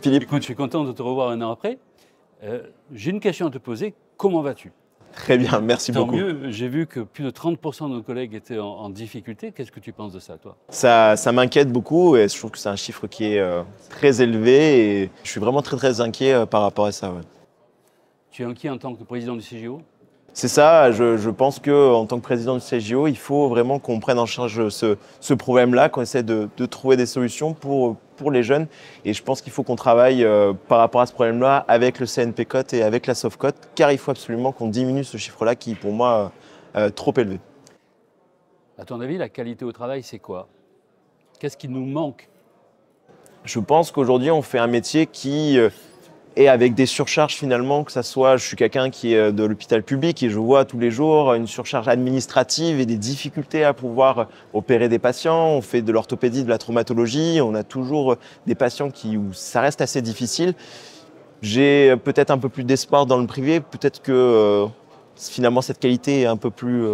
Philippe. Écoute, je suis content de te revoir un an après. J'ai une question à te poser. Comment vas-tu? Très bien, merci Tant beaucoup. mieux, j'ai vu que plus de 30% de nos collègues étaient en difficulté. Qu'est-ce que tu penses de ça, toi? Ça m'inquiète beaucoup et je trouve que c'est un chiffre qui est très élevé et je suis vraiment très inquiet par rapport à ça. Ouais. Tu es inquiet en tant que président du CGO? C'est ça, je pense qu'en tant que président du CGO, il faut vraiment qu'on prenne en charge ce problème-là, qu'on essaie de trouver des solutions pour les jeunes. Et je pense qu'il faut qu'on travaille par rapport à ce problème-là avec le CNP-Cote et avec la Sofcote, car il faut absolument qu'on diminue ce chiffre-là qui est pour moi trop élevé. À ton avis, la qualité au travail, c'est quoi? Qu'est-ce qui nous manque? Je pense qu'aujourd'hui, on fait un métier qui est avec des surcharges finalement, que ça soit, je suis quelqu'un qui est de l'hôpital public et je vois tous les jours une surcharge administrative et des difficultés à pouvoir opérer des patients. On fait de l'orthopédie, de la traumatologie, on a toujours des patients où ça reste assez difficile. J'ai peut-être un peu plus d'espoir dans le privé, peut-être que finalement cette qualité est un peu plus...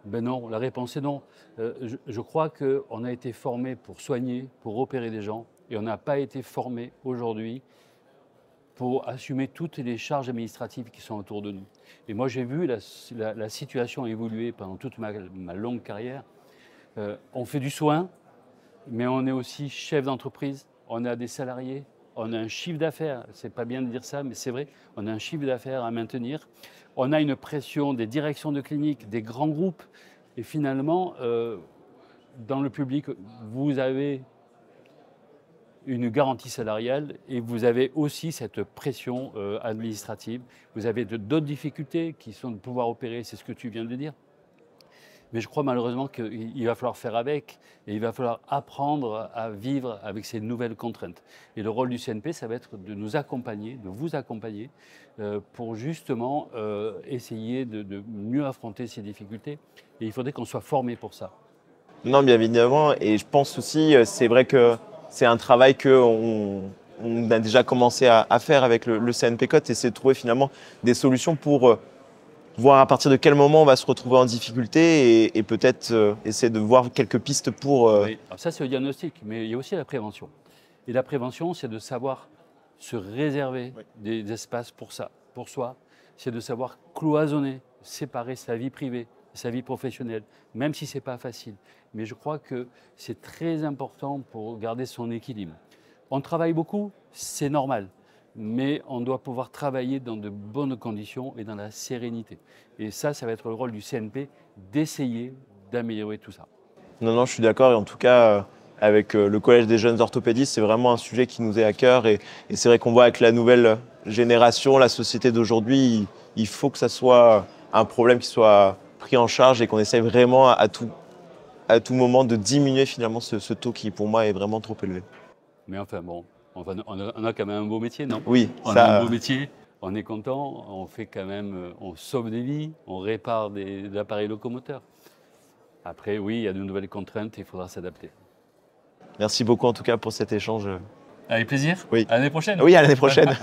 Ben non, la réponse est non. Je crois qu'on a été formé pour soigner, pour opérer des gens, et on n'a pas été formé aujourd'hui pour assumer toutes les charges administratives qui sont autour de nous. Et moi, j'ai vu la situation évoluer pendant toute ma longue carrière. On fait du soin, mais on est aussi chef d'entreprise, on a des salariés, on a un chiffre d'affaires. C'est pas bien de dire ça, mais c'est vrai, on a un chiffre d'affaires à maintenir. On a une pression des directions de cliniques, des grands groupes. Et finalement, dans le public, vous avez une garantie salariale et vous avez aussi cette pression administrative. Vous avez d'autres difficultés qui sont de pouvoir opérer, c'est ce que tu viens de dire. Mais je crois malheureusement qu'il va falloir faire avec et il va falloir apprendre à vivre avec ces nouvelles contraintes. Et le rôle du CNP, ça va être de nous accompagner, de vous accompagner pour justement essayer de mieux affronter ces difficultés. Et il faudrait qu'on soit formé pour ça. Non, bien évidemment. Et je pense aussi, c'est vrai que c'est un travail qu'on a déjà commencé à faire avec le CNP-Cote et c'est de trouver finalement des solutions pour voir à partir de quel moment on va se retrouver en difficulté et peut-être essayer de voir quelques pistes pour... Oui. Alors ça, c'est le diagnostic, mais il y a aussi la prévention. Et la prévention, c'est de savoir se réserver des espaces pour ça, pour soi. C'est de savoir cloisonner, séparer sa vie privée, sa vie professionnelle, même si ce n'est pas facile. Mais je crois que c'est très important pour garder son équilibre. On travaille beaucoup, c'est normal. Mais on doit pouvoir travailler dans de bonnes conditions et dans la sérénité. Et ça va être le rôle du CNP d'essayer d'améliorer tout ça. Non, je suis d'accord. Et en tout cas, avec le Collège des jeunes orthopédistes, c'est vraiment un sujet qui nous est à cœur. Et c'est vrai qu'on voit avec la nouvelle génération, la société d'aujourd'hui, il faut que ça soit un problème qui soit pris en charge et qu'on essaye vraiment à tout moment de diminuer finalement ce taux qui, pour moi, est vraiment trop élevé. Mais enfin, bon, on a quand même un beau métier, non? Oui, on a un beau métier, on est content, on fait quand même, on sauve des vies, on répare des appareils locomoteurs. Après, oui, il y a de nouvelles contraintes et il faudra s'adapter. Merci beaucoup en tout cas pour cet échange. Avec plaisir. Oui. À l'année prochaine. Oui, à l'année prochaine.